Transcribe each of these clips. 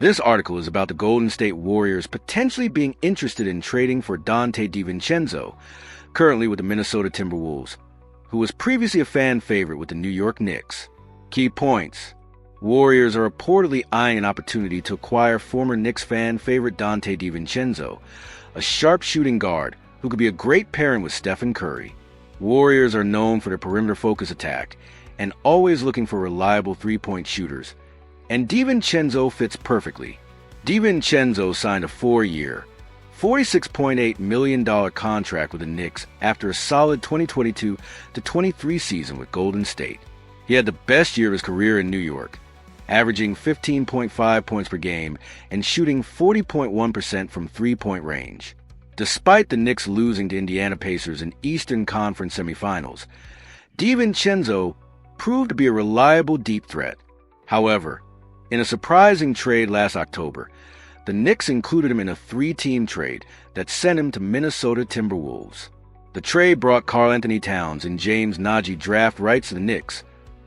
This article is about the Golden State Warriors potentially being interested in trading for Donte DiVincenzo, currently with the Minnesota Timberwolves, who was previously a fan favorite with the New York Knicks. Key points. Warriors are reportedly eyeing an opportunity to acquire former Knicks fan favorite Donte DiVincenzo, a sharp-shooting guard who could be a great pairing with Stephen Curry. Warriors are known for their perimeter-focused attack and always looking for reliable three-point shooters, and DiVincenzo fits perfectly. DiVincenzo signed a 4-year, $46.8 million contract with the Knicks after a solid 2022-23 season with Golden State. He had the best year of his career in New York, averaging 15.5 points per game and shooting 40.1% from three-point range. Despite the Knicks losing to Indiana Pacers in Eastern Conference semifinals, DiVincenzo proved to be a reliable deep threat. However, in a surprising trade last October, the Knicks included him in a 3-team trade that sent him to Minnesota Timberwolves. The trade brought Karl-Anthony Towns and James Nagy draft rights to the Knicks,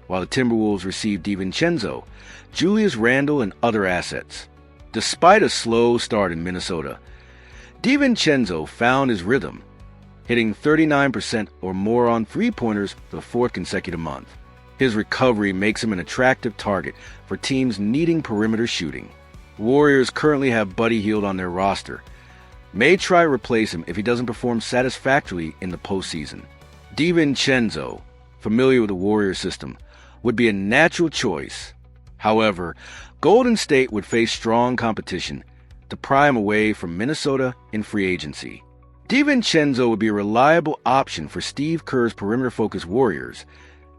while the Timberwolves received DiVincenzo, Julius Randle, and other assets. Despite a slow start in Minnesota, DiVincenzo found his rhythm, hitting 39% or more on three-pointers for the 4th consecutive month. His recovery makes him an attractive target for teams needing perimeter shooting. Warriors currently have Buddy Hield on their roster. May try to replace him if he doesn't perform satisfactorily in the postseason. DiVincenzo, familiar with the Warriors system, would be a natural choice. However, Golden State would face strong competition to pry him away from Minnesota in free agency. DiVincenzo would be a reliable option for Steve Kerr's perimeter-focused Warriors,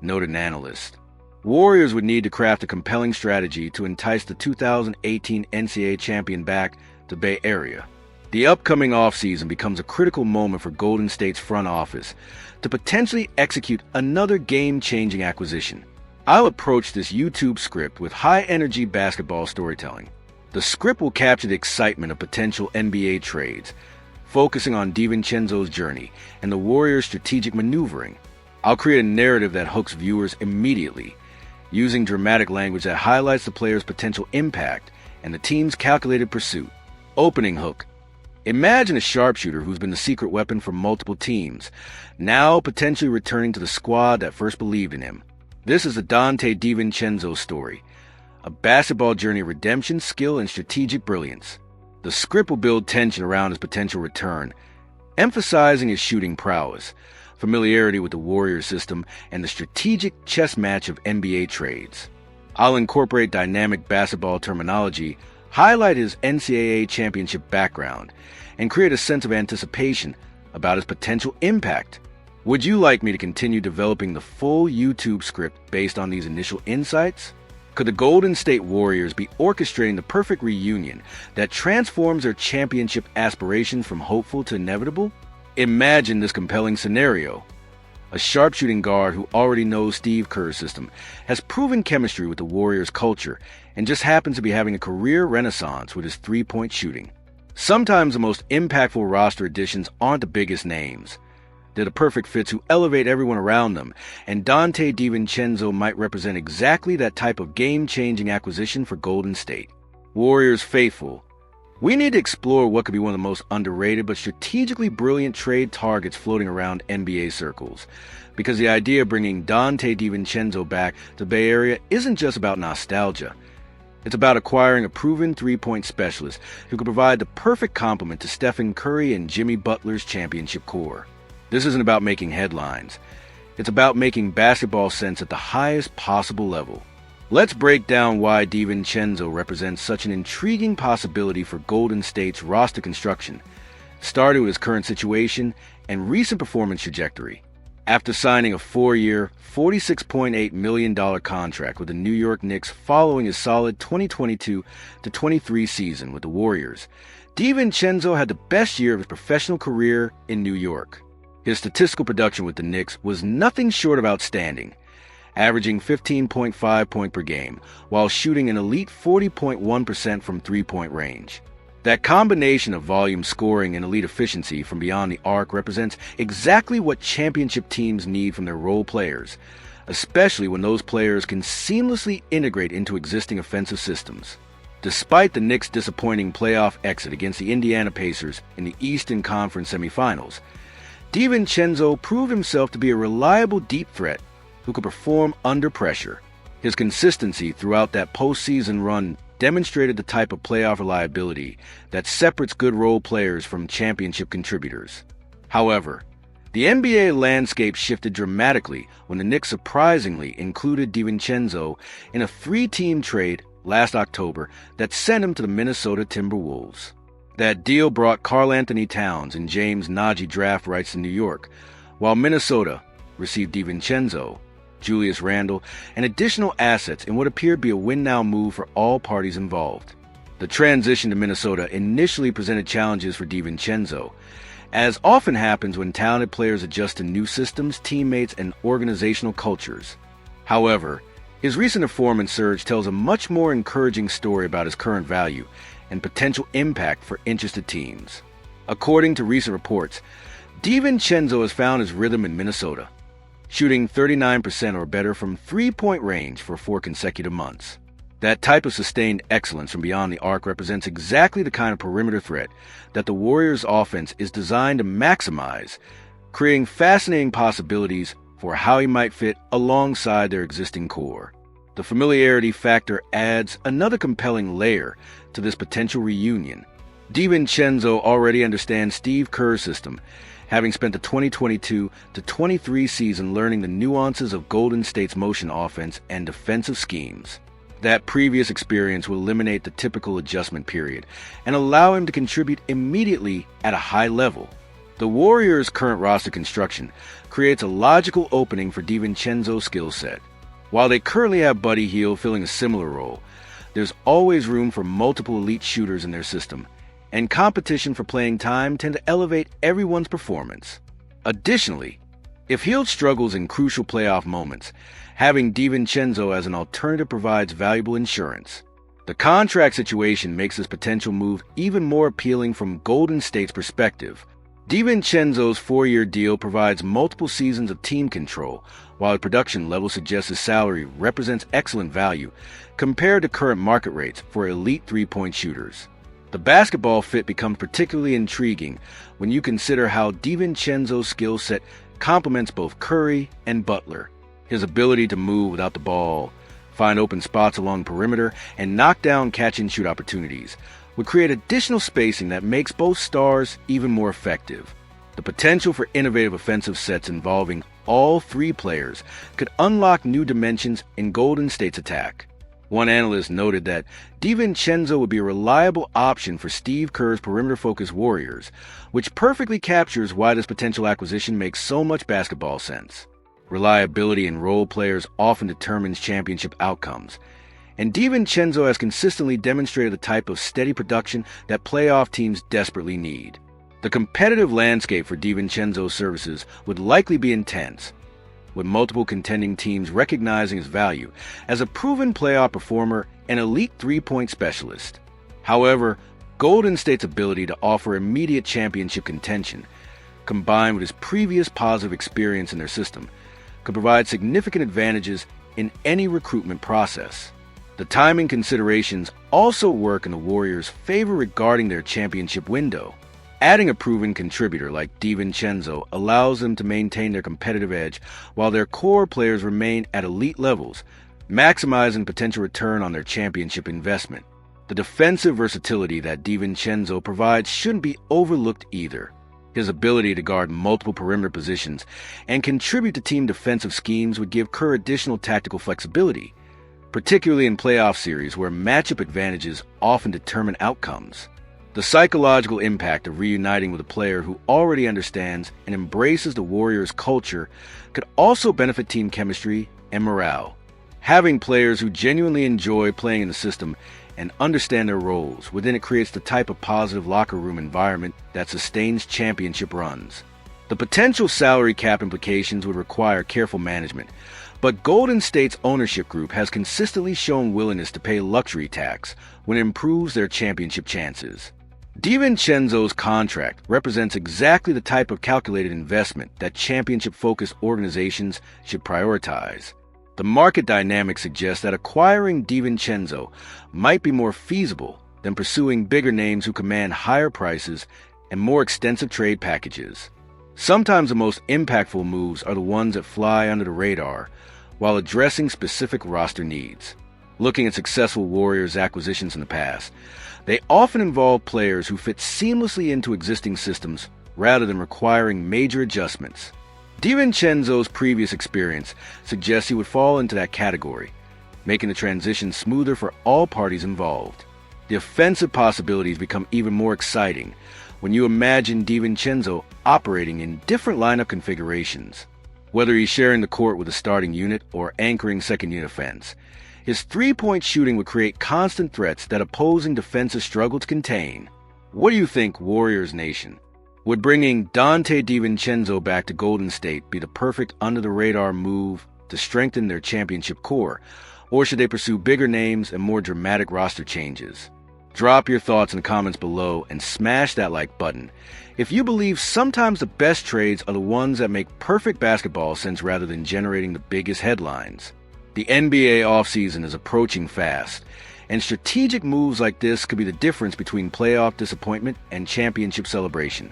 noted an analyst. Warriors would need to craft a compelling strategy to entice the 2018 NCAA champion back to Bay Area. The upcoming offseason becomes a critical moment for Golden State's front office to potentially execute another game-changing acquisition. I'll approach this YouTube script with high-energy basketball storytelling. The script will capture the excitement of potential NBA trades, focusing on DiVincenzo's journey and the Warriors' strategic maneuvering. I'll create a narrative that hooks viewers immediately, using dramatic language that highlights the player's potential impact and the team's calculated pursuit. Opening hook. Imagine a sharpshooter who's been the secret weapon for multiple teams, now potentially returning to the squad that first believed in him. This is the Donte DiVincenzo story, a basketball journey of redemption, skill, and strategic brilliance. The script will build tension around his potential return, emphasizing his shooting prowess, familiarity with the Warriors system, and the strategic chess match of NBA trades. I'll incorporate dynamic basketball terminology, highlight his NCAA championship background, and create a sense of anticipation about his potential impact. Would you like me to continue developing the full YouTube script based on these initial insights? Could the Golden State Warriors be orchestrating the perfect reunion that transforms their championship aspirations from hopeful to inevitable? Imagine this compelling scenario. A sharpshooting guard who already knows Steve Kerr's system, has proven chemistry with the Warriors' culture, and just happens to be having a career renaissance with his three-point shooting. Sometimes the most impactful roster additions aren't the biggest names. They're the perfect fits who elevate everyone around them, and Donte DiVincenzo might represent exactly that type of game-changing acquisition for Golden State. Warriors faithful, we need to explore what could be one of the most underrated but strategically brilliant trade targets floating around NBA circles, because the idea of bringing Donte DiVincenzo back to the Bay Area isn't just about nostalgia. It's about acquiring a proven three-point specialist who could provide the perfect complement to Stephen Curry and Jimmy Butler's championship core. This isn't about making headlines. It's about making basketball sense at the highest possible level. Let's break down why DiVincenzo represents such an intriguing possibility for Golden State's roster construction, starting with his current situation and recent performance trajectory. After signing a 4-year, $46.8 million contract with the New York Knicks following his solid 2022-23 season with the Warriors, DiVincenzo had the best year of his professional career in New York. His statistical production with the Knicks was nothing short of outstanding, averaging 15.5 points per game, while shooting an elite 40.1% from three-point range. That combination of volume scoring and elite efficiency from beyond the arc represents exactly what championship teams need from their role players, especially when those players can seamlessly integrate into existing offensive systems. Despite the Knicks' disappointing playoff exit against the Indiana Pacers in the Eastern Conference semifinals, DiVincenzo proved himself to be a reliable deep threat who could perform under pressure. His consistency throughout that postseason run demonstrated the type of playoff reliability that separates good role players from championship contributors. However, the NBA landscape shifted dramatically when the Knicks surprisingly included DiVincenzo in a three-team trade last October that sent him to the Minnesota Timberwolves. That deal brought Karl-Anthony Towns and James Nagy draft rights to New York, while Minnesota received DiVincenzo, Julius Randle, and additional assets in what appeared to be a win-now move for all parties involved. The transition to Minnesota initially presented challenges for DiVincenzo, as often happens when talented players adjust to new systems, teammates, and organizational cultures. However, his recent performance surge tells a much more encouraging story about his current value and potential impact for interested teams. According to recent reports, DiVincenzo has found his rhythm in Minnesota, shooting 39% or better from three-point range for 4 consecutive months. That type of sustained excellence from beyond the arc represents exactly the kind of perimeter threat that the Warriors' offense is designed to maximize, creating fascinating possibilities for how he might fit alongside their existing core. The familiarity factor adds another compelling layer to this potential reunion. DiVincenzo already understands Steve Kerr's system, having spent the 2022-23 season learning the nuances of Golden State's motion offense and defensive schemes. That previous experience will eliminate the typical adjustment period and allow him to contribute immediately at a high level. The Warriors' current roster construction creates a logical opening for DiVincenzo's skill set. While they currently have Buddy Hield filling a similar role, there's always room for multiple elite shooters in their system, and competition for playing time tend to elevate everyone's performance. Additionally, if Hield struggles in crucial playoff moments, having DiVincenzo as an alternative provides valuable insurance. The contract situation makes this potential move even more appealing from Golden State's perspective. DiVincenzo's 4-year deal provides multiple seasons of team control, while the production level suggests his salary represents excellent value compared to current market rates for elite three-point shooters. The basketball fit becomes particularly intriguing when you consider how DiVincenzo's skill set complements both Curry and Butler. His ability to move without the ball, find open spots along the perimeter, and knock down catch-and-shoot opportunities would create additional spacing that makes both stars even more effective. The potential for innovative offensive sets involving all three players could unlock new dimensions in Golden State's attack. One analyst noted that DiVincenzo would be a reliable option for Steve Kerr's perimeter-focused Warriors, which perfectly captures why this potential acquisition makes so much basketball sense. Reliability in role players often determines championship outcomes, and DiVincenzo has consistently demonstrated the type of steady production that playoff teams desperately need. The competitive landscape for DiVincenzo's services would likely be intense, with multiple contending teams recognizing his value as a proven playoff performer and elite three-point specialist. However, Golden State's ability to offer immediate championship contention, combined with his previous positive experience in their system, could provide significant advantages in any recruitment process. The timing considerations also work in the Warriors' favor regarding their championship window. Adding a proven contributor like DiVincenzo allows them to maintain their competitive edge while their core players remain at elite levels, maximizing potential return on their championship investment. The defensive versatility that DiVincenzo provides shouldn't be overlooked either. His ability to guard multiple perimeter positions and contribute to team defensive schemes would give Kerr additional tactical flexibility, particularly in playoff series where matchup advantages often determine outcomes. The psychological impact of reuniting with a player who already understands and embraces the Warriors' culture could also benefit team chemistry and morale. Having players who genuinely enjoy playing in the system and understand their roles within it creates the type of positive locker room environment that sustains championship runs. The potential salary cap implications would require careful management, but Golden State's ownership group has consistently shown willingness to pay luxury tax when it improves their championship chances. DiVincenzo's contract represents exactly the type of calculated investment that championship-focused organizations should prioritize. The market dynamics suggest that acquiring DiVincenzo might be more feasible than pursuing bigger names who command higher prices and more extensive trade packages. Sometimes the most impactful moves are the ones that fly under the radar while addressing specific roster needs. Looking at successful Warriors acquisitions in the past, they often involve players who fit seamlessly into existing systems rather than requiring major adjustments. DiVincenzo's previous experience suggests he would fall into that category, making the transition smoother for all parties involved. The offensive possibilities become even more exciting when you imagine DiVincenzo operating in different lineup configurations. Whether he's sharing the court with a starting unit or anchoring second-unit offense, his three-point shooting would create constant threats that opposing defenses struggle to contain. What do you think, Warriors Nation? Would bringing Donte DiVincenzo back to Golden State be the perfect under-the-radar move to strengthen their championship core, or should they pursue bigger names and more dramatic roster changes? Drop your thoughts in the comments below and smash that like button if you believe sometimes the best trades are the ones that make perfect basketball sense rather than generating the biggest headlines. The NBA offseason is approaching fast, and strategic moves like this could be the difference between playoff disappointment and championship celebration.